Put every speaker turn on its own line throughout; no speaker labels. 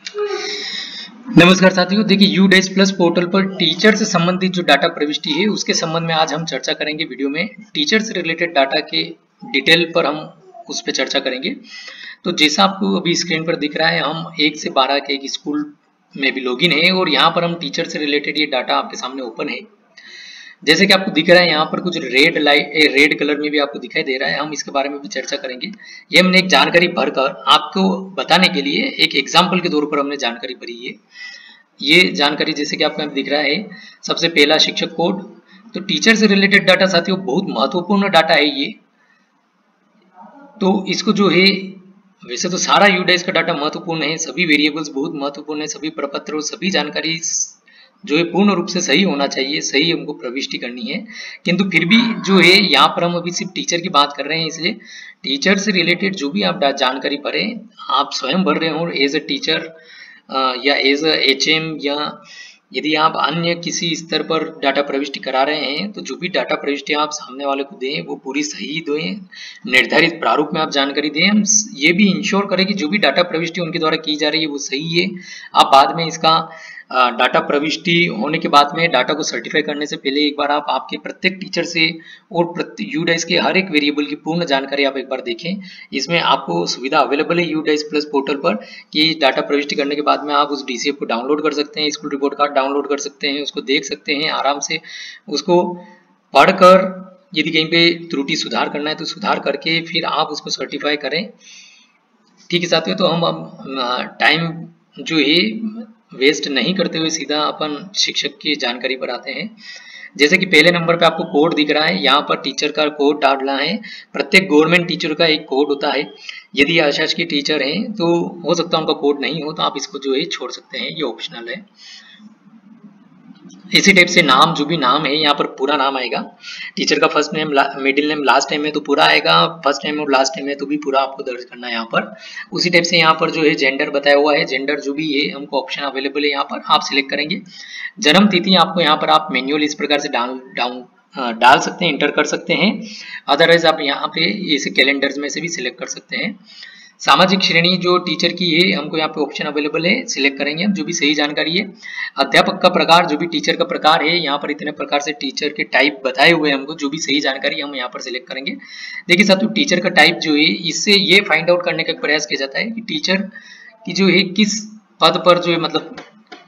नमस्कार साथियों, देखिए यूडेस प्लस पोर्टल पर टीचर से संबंधित जो डाटा प्रविष्टि है उसके संबंध में आज हम चर्चा करेंगे। वीडियो में टीचर से रिलेटेड डाटा के डिटेल पर हम उस पर चर्चा करेंगे। तो जैसा आपको अभी स्क्रीन पर दिख रहा है, हम 1 से 12 के एक स्कूल में भी लॉगिन है और यहाँ पर हम टीचर से रिलेटेड ये डाटा आपके सामने ओपन है। जैसे कि आपको दिख रहा है यहाँ पर कुछ रेड कलर में भी आपको दिखाई दे रहा है। हम इसके बारे में भी चर्चा करेंगे। ये हमने एक जानकारी भरकर आपको बताने के लिए एक एग्जाम्पल के तौर पर हमने जानकारी भरी है। ये जानकारी जैसे कि आपको दिख रहा है, सबसे पहला शिक्षक कोड। तो टीचर से रिलेटेड डाटा साथियों बहुत महत्वपूर्ण डाटा है ये। तो इसको जो है, वैसे तो सारा यूडेस का डाटा महत्वपूर्ण है, सभी वेरिएबल्स बहुत महत्वपूर्ण है, सभी प्रपत्र और सभी जानकारी जो है पूर्ण रूप से सही होना चाहिए, सही हमको प्रविष्टि करनी है। किंतु फिर भी जो है यहाँ पर हम अभी सिर्फ टीचर की बात कर रहे हैं, इसलिए टीचर से रिलेटेड जो भी आप जानकारी भरें, आप स्वयं भर रहे हो एज ए टीचर या एज एचएम, या यदि आप अन्य किसी स्तर पर डाटा प्रविष्टि करा रहे हैं तो जो भी डाटा प्रविष्टि आप सामने वाले को दें वो पूरी सही दें, निर्धारित प्रारूप में आप जानकारी दें। हम ये भी इंश्योर करें कि जो भी डाटा प्रविष्टि उनके द्वारा की जा रही है वो सही है। आप बाद में इसका डाटा प्रविष्टि होने के बाद में डाटा को सर्टिफाई करने से पहले एक बार आप आपके प्रत्येक टीचर से और यूडेस के हर एक वेरिएबल की पूर्ण जानकारी आप एक बार देखें। इसमें आपको सुविधा अवेलेबल है यूडेस प्लस पोर्टल पर कि डाटा प्रविष्टि करने के बाद में आप उस डीसीएफ को डाउनलोड कर सकते हैं, स्कूल रिपोर्ट कार्ड डाउनलोड कर सकते हैं, उसको देख सकते हैं आराम से, उसको पढ़कर यदि कहीं पे त्रुटि सुधार करना है तो सुधार करके फिर आप उसको सर्टिफाई करें। ठीक है साथियों, तो हम टाइम जो है वेस्ट नहीं करते हुए सीधा अपन शिक्षक की जानकारी पर आते हैं। जैसे कि पहले नंबर पे आपको कोड दिख रहा है, यहाँ पर टीचर का कोड डालना है। प्रत्येक गवर्नमेंट टीचर का एक कोड होता है। यदि अशासकीय टीचर हैं तो हो सकता है उनका कोड नहीं हो, तो आप इसको जो है छोड़ सकते हैं, ये ऑप्शनल है। इसी टाइप से नाम, जो भी नाम है यहाँ पर पूरा नाम आएगा। टीचर का first name, middle name, last name है तो पूरा आएगा, फर्स्ट नेम और लास्ट नेम है तो भी पूरा आपको दर्ज करना है यहाँ पर। उसी टाइप से यहाँ पर जो है जेंडर बताया हुआ है, जेंडर जो भी है हमको ऑप्शन अवेलेबल है, यहाँ पर आप सिलेक्ट करेंगे। जन्म तिथि आपको यहाँ पर आप मैन्युअल इस प्रकार से डाल सकते हैं, इंटर कर सकते हैं। अदरवाइज आप यहाँ पे इसे कैलेंडर्स में से भी सिलेक्ट कर सकते हैं। सामाजिक श्रेणी जो टीचर की है हमको यहाँ पे ऑप्शन अवेलेबल है, सिलेक्ट करेंगे हम जो भी सही जानकारी है। अध्यापक का प्रकार, जो भी टीचर का प्रकार है, यहाँ पर इतने प्रकार से टीचर के टाइप बताए हुए हैं हमको, जो भी सही जानकारी हम यहाँ पर सिलेक्ट करेंगे। देखिए साथियों, टीचर का टाइप जो है, इससे ये फाइंड आउट करने का प्रयास किया जाता है कि टीचर की जो है किस पद पर जो है, मतलब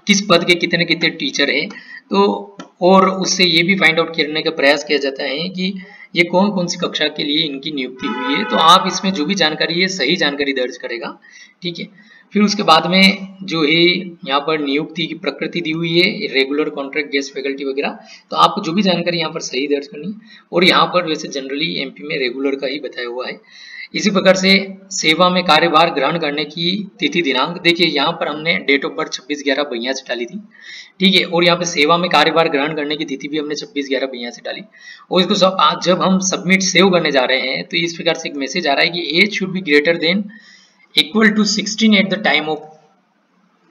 किस पद के कितने कितने टीचर है। तो और उससे ये भी फाइंड आउट करने का प्रयास किया जाता है कि ये कौन कौन सी कक्षा के लिए इनकी नियुक्ति हुई है। तो आप इसमें जो भी जानकारी है सही जानकारी दर्ज करेगा, ठीक है। फिर उसके बाद में जो है यहाँ पर नियुक्ति की प्रकृति दी हुई है, रेगुलर, कॉन्ट्रैक्ट, गेस्ट फैकल्टी वगैरह। तो आपको जो भी जानकारी यहाँ पर सही दर्ज करनी है। और यहाँ पर वैसे जनरली एमपी में रेगुलर का ही बताया हुआ है। इसी प्रकार से सेवा में कार्यभार ग्रहण करने की तिथि दिनांक, देखिए यहाँ पर हमने डेट ऑफ बर्थ 26/11/82 डाली थी, ठीक है। और यहाँ पे सेवा में कार्यभार ग्रहण करने की तिथि भी हमने 26/11/82 डाली। और इसको जब हम सबमिट सेव करने जा रहे हैं तो इस प्रकार से एक मैसेज आ रहा है कि age should be greater than equal to 16 at the time of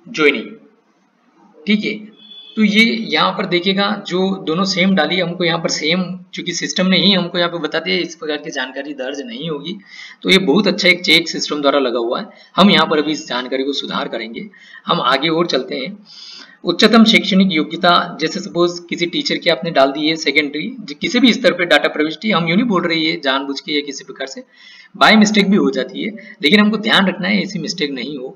joining, ठीक है। तो ये यहाँ पर देखिएगा, जो दोनों सेम डाली हमको यहाँ पर सेम, चूंकि सिस्टम ने ही हमको यहाँ पे बता दिया इस प्रकार की जानकारी दर्ज नहीं होगी, तो ये बहुत अच्छा एक चेक सिस्टम द्वारा लगा हुआ है। हम यहाँ पर अभी इस जानकारी को सुधार करेंगे। हम आगे और चलते हैं। उच्चतम शैक्षणिक योग्यता, जैसे सपोज किसी टीचर की आपने डाल दी है सेकेंडरी, किसी भी स्तर पर डाटा प्रविष्टि, हम यूं नहीं बोल रही है जानबूझ के या किसी प्रकार से, बाय मिस्टेक भी हो जाती है, लेकिन हमको ध्यान रखना है ऐसी मिस्टेक नहीं हो।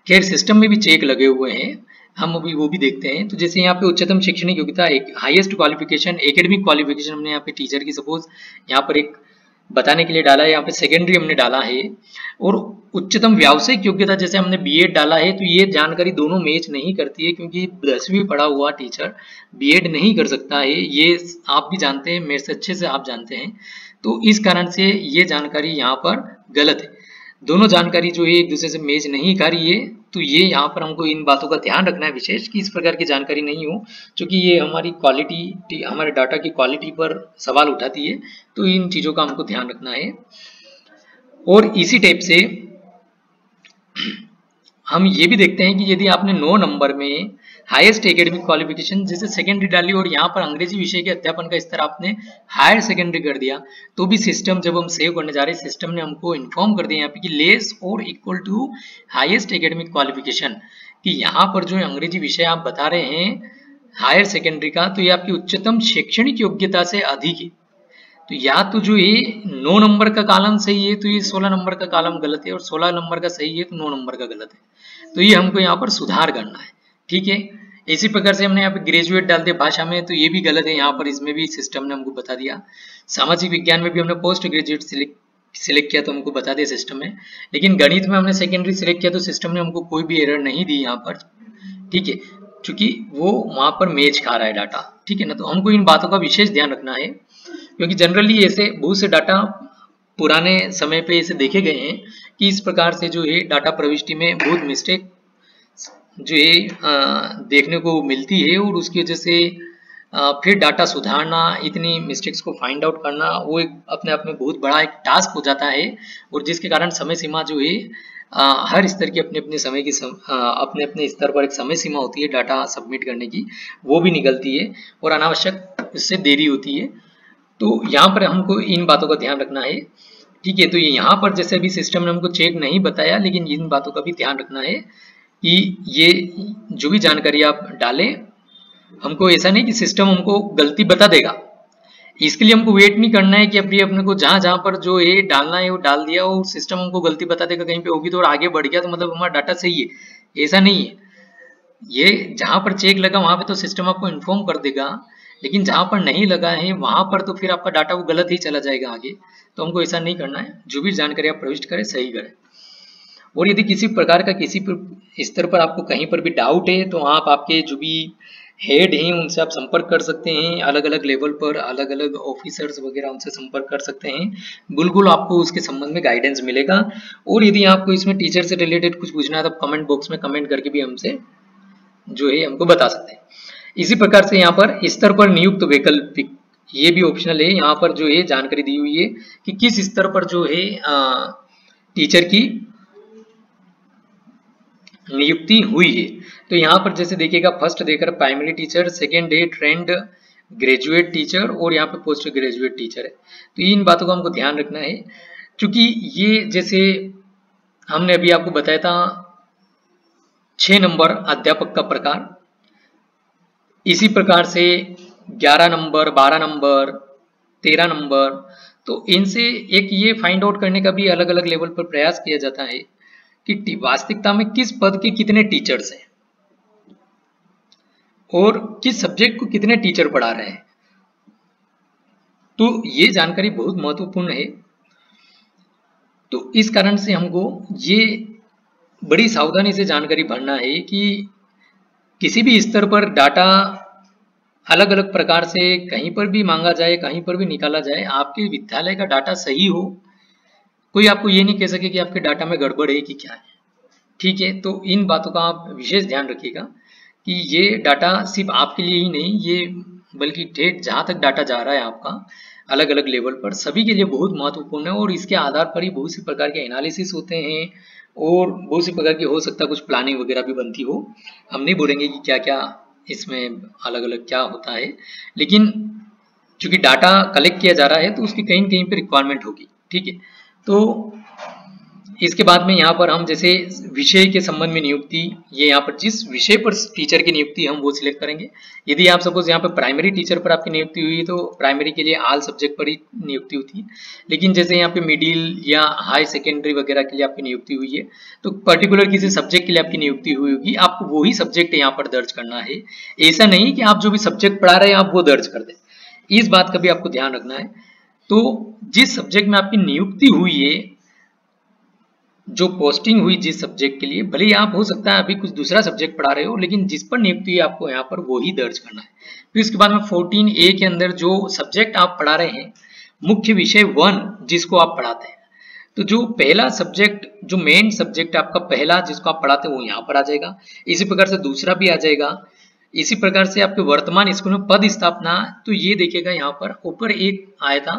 खैर सिस्टम में भी चेक लगे हुए हैं, हम अभी वो भी देखते हैं। तो जैसे यहाँ पे उच्चतम शैक्षणिक योग्यता, एक हाईएस्ट क्वालिफिकेशन, एकेडमिक क्वालिफिकेशन हमने यहाँ पे टीचर की सपोज यहाँ पर एक बताने के लिए डाला है, यहाँ पे सेकेंडरी हमने डाला है। और उच्चतम व्यावसायिक योग्यता जैसे हमने बीएड डाला है, तो ये जानकारी दोनों मैच नहीं करती है, क्योंकि 10वीं पढ़ा हुआ टीचर बीएड नहीं कर सकता है, ये आप भी जानते हैं, मेरे से अच्छे से आप जानते हैं। तो इस कारण से ये जानकारी यहाँ पर गलत है। दोनों जानकारी जो है एक दूसरे से मैच नहीं कर रही है। तो ये यहाँ पर हमको इन बातों का ध्यान रखना है विशेष, कि इस प्रकार की जानकारी नहीं हो, क्योंकि ये हमारी क्वालिटी, हमारे डाटा की क्वालिटी पर सवाल उठाती है। तो इन चीजों का हमको ध्यान रखना है। और इसी टाइप से हम ये भी देखते हैं कि यदि आपने 9 नंबर में हाईएस्ट एकेडमिक क्वालिफिकेशन जैसे सेकेंडरी डाली और यहाँ पर अंग्रेजी विषय के अध्यापन का स्तर आपने हायर सेकेंडरी कर दिया, तो भी सिस्टम, जब हम सेव करने जा रहे हैं, सिस्टम ने हमको इन्फॉर्म कर दिया यहाँ पे कि लेस और equal to highest academic qualification, कि यहाँ पर जो अंग्रेजी विषय आप बता रहे हैं हायर सेकेंडरी का, तो ये आपकी उच्चतम शैक्षणिक योग्यता से अधिक है। तो या तो जो ये 9 नंबर का कॉलम सही है तो ये 16 नंबर का कॉलम गलत है, और 16 नंबर का सही है तो 9 नंबर का गलत है। तो ये हमको यहाँ पर सुधार करना है, ठीक है। इसी प्रकार से हमने यहाँ पे ग्रेजुएट डाल दिया भाषा में, तो ये भी गलत है, यहाँ पर इसमें भी सिस्टम ने हमको बता दिया। सामाजिक विज्ञान में भी हमने पोस्ट ग्रेजुएट सिलेक्ट किया तो हमको बता दिया सिस्टम में, लेकिन गणित में हमने सेकेंडरी सिलेक्ट किया तो सिस्टम ने हमको कोई भी एरर नहीं दी यहाँ पर, ठीक है, क्योंकि वो वहां पर मैच खा रहा है डाटा, ठीक है ना। तो हमको इन बातों का विशेष ध्यान रखना है, क्योंकि जनरली ऐसे बहुत से डाटा पुराने समय पे ऐसे देखे गए हैं कि इस प्रकार से जो है डाटा प्रविष्टि में बहुत मिस्टेक जो है देखने को मिलती है, और उसकी वजह से फिर डाटा सुधारना, इतनी मिस्टेक्स को फाइंड आउट करना, वो एक अपने आप में बहुत बड़ा एक टास्क हो जाता है, और जिसके कारण समय सीमा जो है हर स्तर की अपने अपने समय की अपने अपने स्तर पर एक समय सीमा होती है डाटा सबमिट करने की, वो भी निकलती है और अनावश्यक उससे देरी होती है। तो यहाँ पर हमको इन बातों का ध्यान रखना है, ठीक है। तो ये यहाँ पर जैसे भी सिस्टम ने हमको चेक नहीं बताया, लेकिन इन बातों का भी ध्यान रखना है कि ये जो भी जानकारी आप डालें, हमको ऐसा नहीं कि सिस्टम हमको गलती बता देगा, इसके लिए हमको वेट नहीं करना है कि अभी अपने को जहां जहां पर जो है डालना है वो डाल दिया और सिस्टम हमको गलती बता देगा कहीं पे होगी तो, और आगे बढ़ गया तो मतलब हमारा डाटा सही है, ऐसा नहीं है। ये जहां पर चेक लगा वहां पे तो सिस्टम आपको इन्फॉर्म कर देगा, लेकिन जहां पर नहीं लगा है वहां पर तो फिर आपका डाटा वो गलत ही चला जाएगा आगे। तो हमको ऐसा नहीं करना है, जो भी जानकारी आप प्रविष्ट करें सही करें। और यदि किसी प्रकार का किसी स्तर पर आपको कहीं पर भी डाउट है तो आप आपके जो भी हेड हैं उनसे आप संपर्क कर सकते हैं, अलग अलग लेवल पर अलग अलग ऑफिसर्स वगैरह उनसे संपर्क कर सकते हैं, बिल्कुल आपको उसके संबंध में गाइडेंस मिलेगा। और यदि आपको इसमें टीचर से रिलेटेड कुछ पूछना है तो कमेंट बॉक्स में कमेंट करके भी हमसे जो है हमको बता सकते हैं। इसी प्रकार से यहाँ पर स्तर पर नियुक्त वैकल्पिक, ये भी ऑप्शनल है, यहाँ पर जो है जानकारी दी हुई है कि किस स्तर पर जो है टीचर की नियुक्ति हुई है। तो यहाँ पर जैसे देखिएगा फर्स्ट देकर प्राइमरी टीचर, सेकेंड है ट्रेंड ग्रेजुएट टीचर, और यहाँ पे पोस्ट ग्रेजुएट टीचर है। तो इन बातों का हमको ध्यान रखना है, क्योंकि ये जैसे हमने अभी आपको बताया था 6 नंबर अध्यापक का प्रकार, इसी प्रकार से 11 नंबर, 12 नंबर, 13 नंबर, तो इनसे एक ये फाइंड आउट करने का भी अलग अलग लेवल पर प्रयास किया जाता है कि वास्तविकता में किस पद के कितने टीचर्स हैं और किस सब्जेक्ट को कितने टीचर पढ़ा रहे हैं। तो ये जानकारी बहुत महत्वपूर्ण है। तो इस कारण से हमको ये बड़ी सावधानी से जानकारी भरना है कि किसी भी स्तर पर डाटा अलग अलग प्रकार से कहीं पर भी मांगा जाए, कहीं पर भी निकाला जाए, आपके विद्यालय का डाटा सही हो, कोई आपको ये नहीं कह सके कि आपके डाटा में गड़बड़ है कि क्या है, ठीक है। तो इन बातों का आप विशेष ध्यान रखिएगा कि ये डाटा सिर्फ आपके लिए ही नहीं, ये बल्कि ठेठ जहां तक डाटा जा रहा है आपका अलग अलग लेवल पर सभी के लिए बहुत महत्वपूर्ण है, और इसके आधार पर ही बहुत सी प्रकार के एनालिसिस होते हैं और बहुत सी प्रकार की हो सकता है कुछ प्लानिंग वगैरह भी बनती हो। हम नहीं बोलेंगे कि क्या क्या इसमें अलग अलग क्या होता है, लेकिन चूंकि डाटा कलेक्ट किया जा रहा है तो उसकी कहीं कहीं पर रिक्वायरमेंट होगी, ठीक है। तो इसके बाद में यहाँ पर हम जैसे विषय के संबंध में नियुक्ति, ये यहाँ पर जिस विषय पर टीचर की नियुक्ति हम वो सिलेक्ट करेंगे। यदि आप सपोज यहाँ पर प्राइमरी टीचर पर आपकी नियुक्ति हुई है तो प्राइमरी के लिए ऑल सब्जेक्ट पर ही नियुक्ति होती है, लेकिन जैसे यहाँ पे मिडिल या हाई सेकेंडरी वगैरह के लिए आपकी नियुक्ति हुई है तो पर्टिकुलर किसी सब्जेक्ट के लिए आपकी नियुक्ति हुई होगी, आपको वही सब्जेक्ट यहाँ पर दर्ज करना है। ऐसा नहीं कि आप जो भी सब्जेक्ट पढ़ा रहे हैं आप वो दर्ज कर दें, इस बात का भी आपको ध्यान रखना है। तो जिस सब्जेक्ट में आपकी नियुक्ति हुई है, जो पोस्टिंग हुई जिस सब्जेक्ट के लिए, भले ही आप हो सकता है अभी कुछ दूसरा सब्जेक्ट पढ़ा रहे हो, लेकिन जिस पर नियुक्ति है आपको यहाँ पर वो ही दर्ज करना है। फिर इसके बाद में 14A के अंदर जो सब्जेक्ट आप पढ़ा रहे हैं, मुख्य विषय 1 जिसको आप पढ़ाते हैं, तो जो पहला सब्जेक्ट, जो मेन सब्जेक्ट आपका पहला जिसको आप पढ़ाते हैं वो यहाँ पर आ जाएगा। इसी प्रकार से दूसरा भी आ जाएगा। इसी प्रकार से आपके वर्तमान स्कूल में पद स्थापना, तो ये देखिएगा यहाँ पर ऊपर एक आया था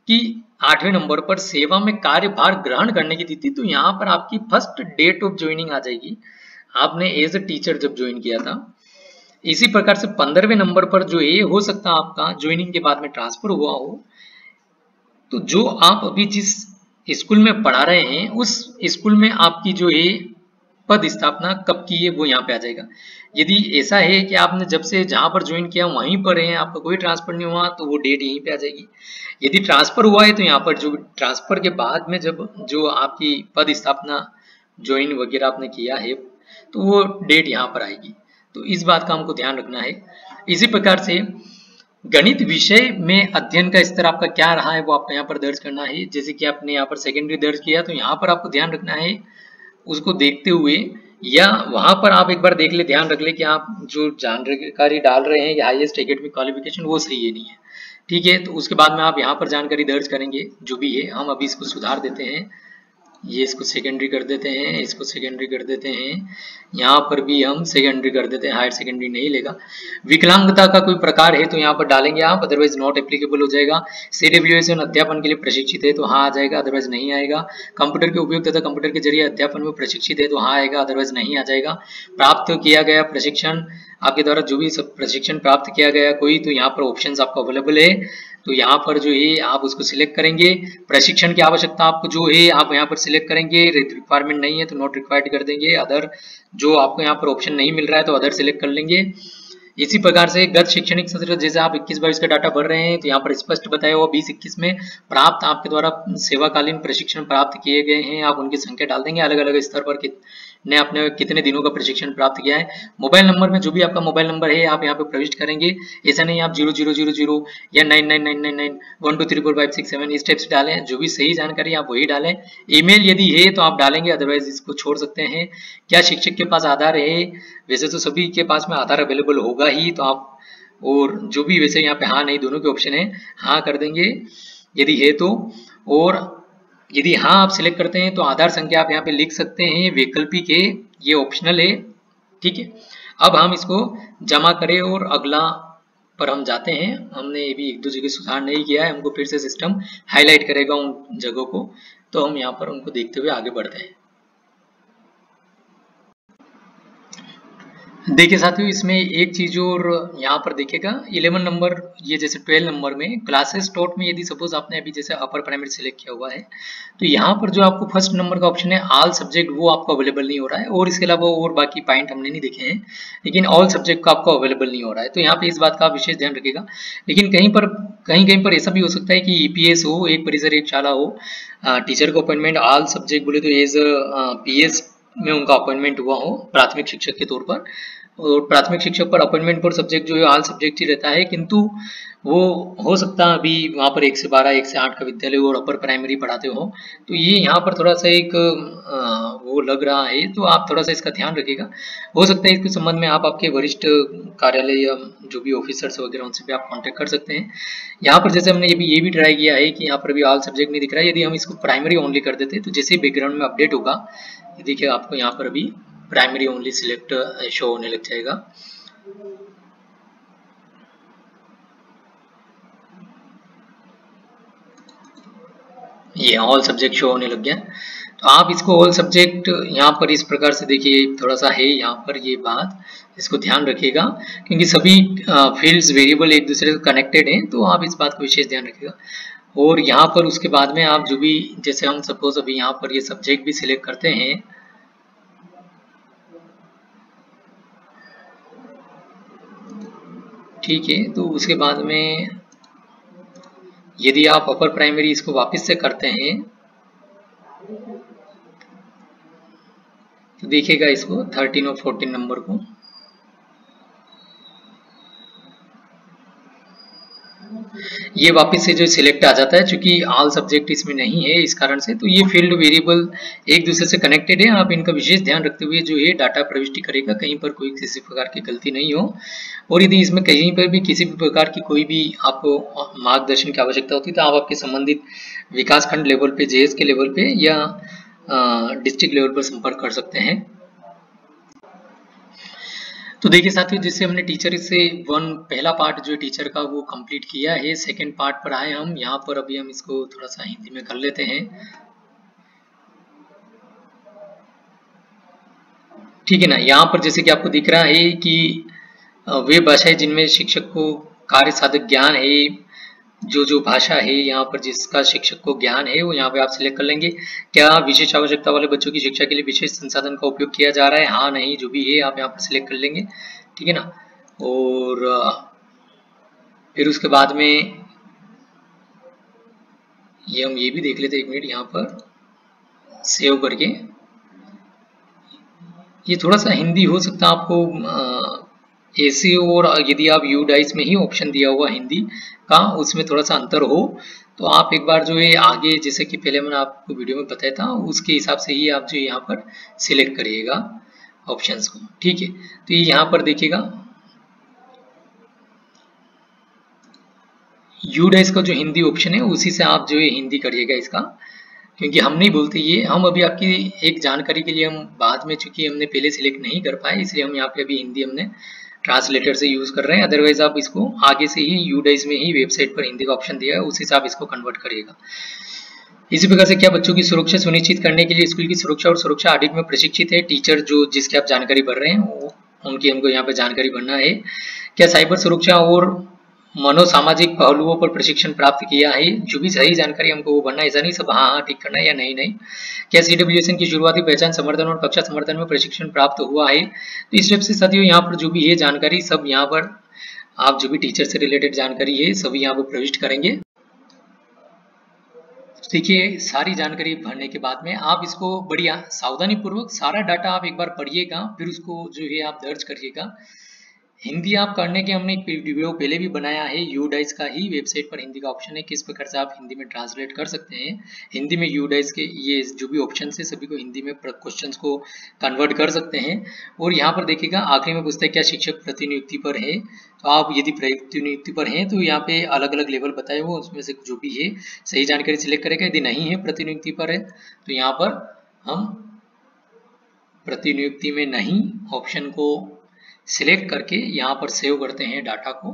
कि 8वें नंबर पर सेवा में कार्यभार ग्रहण करने की तिथि, तो यहाँ पर आपकी फर्स्ट डेट ऑफ ज्वाइनिंग आ जाएगी, आपने एज अ टीचर जब ज्वाइन किया था। इसी प्रकार से 15वें नंबर पर जो ये हो सकता है आपका ज्वाइनिंग के बाद में ट्रांसफर हुआ हो, तो जो आप अभी जिस स्कूल में पढ़ा रहे हैं उस स्कूल में आपकी जो है पद स्थापना कब की है वो यहाँ पे आ जाएगा। यदि ऐसा है कि आपने जब से जहां पर ज्वाइन किया वहीं पर है, आपका कोई ट्रांसफर नहीं हुआ, तो वो डेट यहीं पे आ जाएगी। यदि ट्रांसफर हुआ है तो यहाँ पर जो ट्रांसफर के बाद में जब जो आपकी पद स्थापना ज्वाइन वगैरह आपने किया है तो वो डेट यहाँ पर आएगी। तो इस बात का हमको ध्यान रखना है। इसी प्रकार से गणित विषय में अध्ययन का स्तर आपका क्या रहा है वो आपको यहाँ पर दर्ज करना है। जैसे कि आपने यहाँ पर सेकेंडरी दर्ज किया तो यहाँ पर आपको ध्यान रखना है, उसको देखते हुए या वहां पर आप एक बार देख ले, ध्यान रख ले कि आप जो जानकारी डाल रहे हैं हाईएस्ट एकेडमिक क्वालिफिकेशन वो सही है नहीं है, ठीक है। तो उसके बाद में आप यहाँ पर जानकारी दर्ज करेंगे जो भी है। हम अभी इसको सुधार देते हैं, ये इसको सेकेंडरी कर देते हैं, इसको सेकेंडरी कर देते हैं, यहाँ पर भी हम सेकेंडरी कर देते हैं, हायर सेकेंडरी नहीं लेगा। विकलांगता का कोई प्रकार है तो यहाँ पर डालेंगे आप, अदरवाइज नॉट एप्लीकेबल हो जाएगा। CWSN अध्यापन के लिए प्रशिक्षित है तो हाँ आ जाएगा, अदरवाइज नहीं आएगा। कंप्यूटर के उपयोग तथा कंप्यूटर के जरिए अध्यापन में प्रशिक्षित है तो हाँ आएगा, अदरवाइज नहीं आ जाएगा। प्राप्त किया गया प्रशिक्षण, आपके द्वारा जो भी सब प्रशिक्षण प्राप्त किया गया कोई, तो यहाँ पर ऑप्शंस आपको अवेलेबल है, तो यहाँ पर जो है आप उसको सिलेक्ट करेंगे। प्रशिक्षण की आवश्यकता आपको जो है आप यहाँ पर सिलेक्ट करेंगे, रिक्वायरमेंट नहीं है तो नॉट रिक्वायर्ड कर देंगे। अदर जो आपको यहाँ पर ऑप्शन नहीं मिल रहा है तो अदर सिलेक्ट कर लेंगे। इसी प्रकार से गत शैक्षणिक सत्र जैसे आप 21-22 का डाटा भर रहे हैं तो यहाँ पर स्पष्ट बताया हुआ 20-21 में प्राप्त आपके द्वारा सेवाकालीन प्रशिक्षण प्राप्त किए गए हैं, आप उनकी संख्या डाल देंगे। अलग अलग स्तर पर ने आपने कितने दिनों का प्रशिक्षण प्राप्त किया है। मोबाइल नंबर में जो भी आपका मोबाइल नंबर है आप यहाँ पे प्रविष्ट करेंगे। ऐसा नहीं आप 0000 या 999999123456 इस टाइप से डालें, जो भी सही जानकारी आप वही डालें। ईमेल यदि है तो आप डालेंगे, अदरवाइज इसको छोड़ सकते हैं। क्या शिक्षक के पास आधार है, वैसे तो सभी के पास में आधार अवेलेबल होगा ही, तो आप और जो भी वैसे यहाँ पे हाँ नहीं दोनों के ऑप्शन है, हाँ कर देंगे यदि है तो। और यदि हाँ आप सिलेक्ट करते हैं तो आधार संख्या आप यहाँ पे लिख सकते हैं, वैकल्पिक है, ये ऑप्शनल है, ठीक है। अब हम इसको जमा करें और अगला पर हम जाते हैं। हमने ये भी एक दो जगह सुधार नहीं किया है, हमको फिर से सिस्टम हाईलाइट करेगा उन जगहों को, तो हम यहाँ पर उनको देखते हुए आगे बढ़ते हैं। देखिए साथियों, इसमें एक चीज और यहाँ पर देखिएगा 11 नंबर, ये जैसे 12 नंबर में क्लासेस टॉट में यदि सपोज आपने अभी जैसे अपर प्राइमरी सिलेक्ट किया हुआ है तो यहाँ पर जो आपको फर्स्ट नंबर का ऑप्शन है ऑल सब्जेक्ट वो आपको अवेलेबल नहीं हो रहा है, और इसके अलावा और बाकी पॉइंट हमने नहीं देखे हैं, लेकिन ऑल सब्जेक्ट का आपको अवेलेबल नहीं हो रहा है। तो यहाँ पे इस बात का विशेष ध्यान रखिएगा। लेकिन कहीं पर ऐसा भी हो सकता है कि EPS हो, एक परिसर एक शाला हो, टीचर का अपॉइंटमेंट ऑल सब्जेक्ट बोले तो एज PS में उनका अपॉइंटमेंट हुआ हो प्राथमिक शिक्षक के तौर पर, और प्राथमिक शिक्षक पर अपॉइंटमेंट पर सब्जेक्ट जो है ऑल सब्जेक्ट ही रहता है, किंतु वो हो सकता है अभी वहाँ पर 1 से 12 1 से 8 का विद्यालय और अपर प्राइमरी पढ़ाते हो, तो ये यहाँ पर थोड़ा सा एक वो लग रहा है, तो आप थोड़ा सा इसका ध्यान रखिएगा। हो सकता है इसके संबंध में आप आपके वरिष्ठ कार्यालय या जो भी ऑफिसर्स वगैरह उनसे भी आप कॉन्टेक्ट कर सकते हैं। यहाँ पर जैसे हमने ये भी ट्राई किया है कि यहाँ पर अभी ऑल सब्जेक्ट नहीं दिख रहा है, यदि हम इसको प्राइमरी ओनली कर देते तो जैसे बैकग्राउंड में अपडेट होगा देखिए आपको यहाँ पर अभी प्राइमरी ओनली सिलेक्ट शो होने लग जाएगा। ये ऑल सब्जेक्ट शो होने लग गया। तो आप इसको ऑल सब्जेक्ट यहाँ पर इस प्रकार से देखिए, थोड़ा सा है यहाँ पर ये बात, इसको ध्यान रखिएगा क्योंकि सभी फील्ड्स वेरिएबल एक दूसरे से कनेक्टेड हैं, तो आप इस बात को विशेष ध्यान रखिएगा। और यहाँ पर उसके बाद में आप जो भी जैसे हम सपोज अभी यहाँ पर ये सब्जेक्ट भी सिलेक्ट करते हैं, ठीक है, तो उसके बाद में यदि आप अपर प्राइमरी इसको वापस से करते हैं तो देखिएगा इसको 13 और 14 नंबर को, ये वापस से जो सिलेक्ट आ जाता है, चूंकि ऑल सब्जेक्ट इसमें नहीं है इस कारण से, तो ये फील्ड वेरिएबल एक दूसरे से कनेक्टेड है। आप इनका विशेष ध्यान रखते हुए जो है डाटा प्रविष्टि करेगा, कहीं पर कोई किसी प्रकार की गलती नहीं हो। और यदि इसमें कहीं पर भी किसी भी प्रकार की कोई भी आपको मार्गदर्शन की आवश्यकता होती है तो आप आपके संबंधित विकासखंड लेवल पे, JS के लेवल पे या डिस्ट्रिक्ट लेवल पर संपर्क कर सकते हैं। तो देखिए साथियों, जैसे हमने टीचर से पहला पार्ट जो टीचर का वो कंप्लीट किया है, सेकंड पार्ट पर आए हम यहाँ पर। अभी हम इसको थोड़ा सा हिंदी में कर लेते हैं, ठीक है ना। यहाँ पर जैसे कि आपको दिख रहा है कि वे भाषाएं जिनमें शिक्षक को कार्य साधक ज्ञान है, जो भाषा है यहाँ पर जिसका शिक्षक को ज्ञान है वो यहाँ पे आप सिलेक्ट कर लेंगे। क्या विशेष आवश्यकता वाले बच्चों की शिक्षा के लिए विशेष संसाधन का उपयोग किया जा रहा है, हाँ नहीं, जो भी है आप यहाँ पर सिलेक्ट कर लेंगे, ठीक है ना। और फिर उसके बाद में हम ये भी देख लेते हैं, 1 मिनट यहाँ पर सेव करके। ये थोड़ा सा हिंदी हो सकता है आपको ऐसे, और यदि आप यूडाइस में ही ऑप्शन दिया हुआ हिंदी का उसमें थोड़ा सा अंतर हो तो आप एक बार जो है आगे, जैसे कि पहले मैंने आपको वीडियो में बताया था उसके हिसाब से ही आप जो यहाँ पर सिलेक्ट करिएगा ऑप्शंस को, ठीक है। तो ये यहाँ पर देखिएगा यूडाइस का जो हिंदी ऑप्शन है उसी से आप जो है हिंदी करिएगा इसका, क्योंकि हम नहीं बोलते ये, हम अभी आपकी एक जानकारी के लिए हम बाद में, चूंकि हमने पहले सिलेक्ट नहीं कर पाए इसलिए हम यहाँ पे अभी हिंदी हमने ट्रांसलेटर से यूज कर रहे हैं। अदरवाइज आप इसको आगे से ही यूडाइस में ही वेबसाइट पर हिंदी का ऑप्शन दिया है उसी से आप इसको कन्वर्ट करिएगा। इसी प्रकार से क्या बच्चों की सुरक्षा सुनिश्चित करने के लिए स्कूल की सुरक्षा और सुरक्षा ऑडिट में प्रशिक्षित है टीचर जो जिसकी आप जानकारी भर रहे हैं उनकी हमको यहाँ पे जानकारी भरना है। क्या साइबर सुरक्षा और मनोसामाजिक पहलुओं पर प्रशिक्षण प्राप्त किया है, जो भी सही जानकारी हमको वो भरना है, ऐसा नहीं सब हाँ टिक करना है या नहीं नहीं। क्या CWSN की शुरुआती पहचान समर्थन और कक्षा समर्थन में प्रशिक्षण प्राप्त हुआ है। तो इस टाइप से साथियों यहाँ पर जो भी है जानकारी सब यहाँ पर आप जो भी टीचर से रिलेटेड जानकारी है सभी यहाँ पर प्रविष्ट करेंगे। देखिए सारी जानकारी भरने के बाद में आप इसको बढ़िया सावधानी पूर्वक सारा डाटा आप एक बार पढ़िएगा, फिर उसको जो है आप दर्ज करिएगा। हिंदी आप करने के हमने एक वीडियो पहले भी बनाया है, यूडाइस का ही वेबसाइट पर हिंदी का ऑप्शन है किस प्रकार से आप हिंदी में ट्रांसलेट कर सकते हैं। हिंदी में यूडाइस के ये जो भी ऑप्शन है सभी को हिंदी में क्वेश्चंस को कन्वर्ट कर सकते हैं। और यहाँ पर देखिएगा आखिरी में पूछता है क्या शिक्षक प्रतिनियुक्ति पर है, तो आप यदि प्रतिनियुक्ति पर हैं तो यहाँ पे अलग अलग लेवल बताए हुए उसमें से जो भी है सही जानकारी सिलेक्ट करेगा। यदि नहीं है प्रतिनियुक्ति पर है तो यहाँ पर हम प्रतिनियुक्ति में नहीं ऑप्शन को सिलेक्ट करके यहाँ पर सेव करते हैं डाटा को।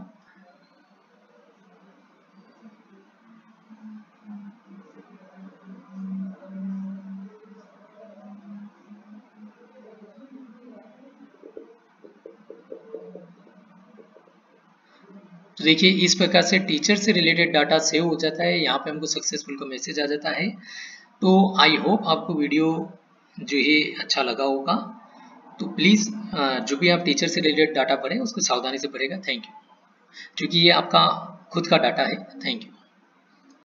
तो देखिए इस प्रकार से टीचर से रिलेटेड डाटा सेव हो जाता है, यहाँ पे हमको सक्सेसफुल का मैसेज आ जाता है। तो आई होप आपको वीडियो जो है अच्छा लगा होगा। तो प्लीज़ जो भी आप टीचर से रिलेटेड डाटा भरें उसको सावधानी से भरेगा। थैंक यू, क्योंकि ये आपका खुद का डाटा है। Thank you.